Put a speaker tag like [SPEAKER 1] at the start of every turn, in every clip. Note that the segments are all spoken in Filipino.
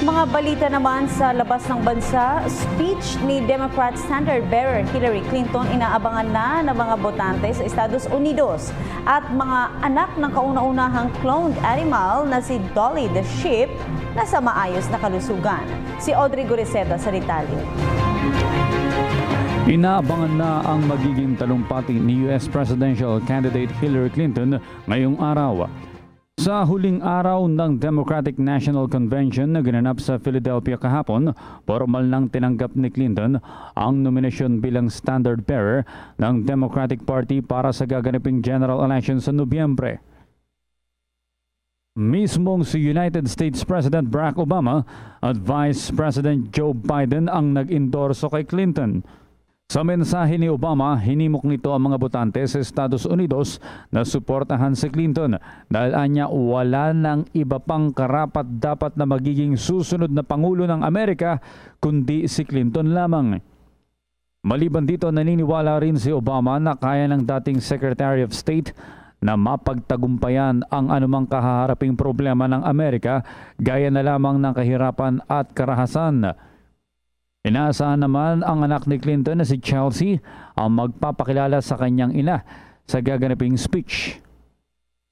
[SPEAKER 1] Mga balita naman sa labas ng bansa, speech ni Democrat Standard Bearer Hillary Clinton inaabangan na ng mga botante sa Estados Unidos at mga anak ng kauna-unahang cloned animal na si Dolly the Sheep na sa maayos na kalusugan. Si Audrey Goriseda sa detalye.
[SPEAKER 2] Inaabangan na ang magiging talumpati ni US Presidential Candidate Hillary Clinton ngayong araw. Sa huling araw ng Democratic National Convention na ginanap sa Philadelphia kahapon, formal nang tinanggap ni Clinton ang nominasyon bilang standard bearer ng Democratic Party para sa gaganaping general election sa Nobyembre. Mismong si United States President Barack Obama at Vice President Joe Biden ang nag-endorso kay Clinton. Sa mensahe ni Obama, hinimok nito ang mga botante sa Estados Unidos na suportahan si Clinton dahil anya wala ng iba pang karapat-dapat na magiging susunod na Pangulo ng Amerika kundi si Clinton lamang. Maliban dito, naniniwala rin si Obama na kaya ng dating Secretary of State na mapagtagumpayan ang anumang kahaharaping problema ng Amerika gaya na lamang ng kahirapan at karahasan. Inaasahan naman ang anak ni Clinton na si Chelsea ang magpapakilala sa kanyang ina sa gaganaping speech.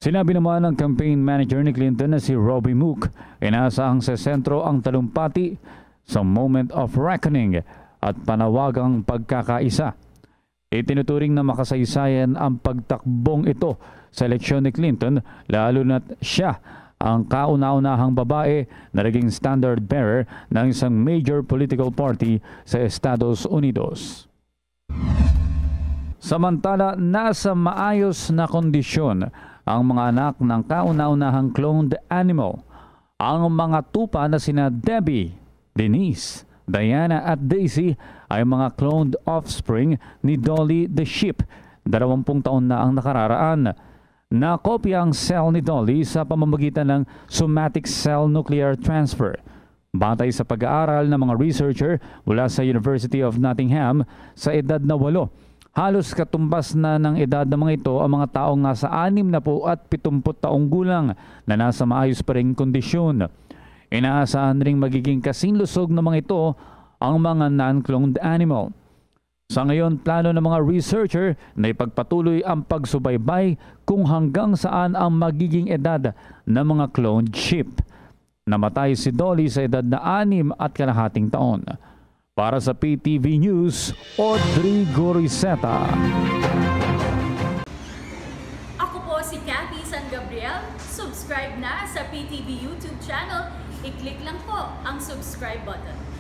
[SPEAKER 2] Sinabi naman ng campaign manager ni Clinton na si Robbie Mook, inaasahang sa sentro ang talumpati sa moment of reckoning at panawagang pagkakaisa. Itinuturing na makasaysayan ang pagtakbong ito sa eleksyon ni Clinton lalo na't siya ang kauna-unahang babae na naging standard bearer ng isang major political party sa Estados Unidos. Samantala, nasa maayos na kondisyon ang mga anak ng kauna-unahang cloned animal. Ang mga tupa na sina Debbie, Denise, Diana at Daisy ay mga cloned offspring ni Dolly the Sheep. 20 taon na ang nakararaan. Nakopya ang cell ni Dolly sa pamamagitan ng somatic cell nuclear transfer. Batay sa pag-aaral ng mga researcher mula sa University of Nottingham, sa edad na 8, halos katumbas na ng edad ng mga ito ang mga taong nasa 60 at 70 taong gulang na nasa maayos pa ring kondisyon. Inaasahan ring magiging kasing lusog ng mga ito ang mga non-cloned animal. Sa ngayon, plano ng mga researcher na ipagpatuloy ang pagsubaybay kung hanggang saan ang magiging edad ng mga cloned sheep. Namatay si Dolly sa edad na 6.5 taon. Para sa PTV News, Audrey Goriseta.
[SPEAKER 3] Ako po si Cathy San Gabriel. Subscribe na sa PTV YouTube channel. I-click lang po ang subscribe button.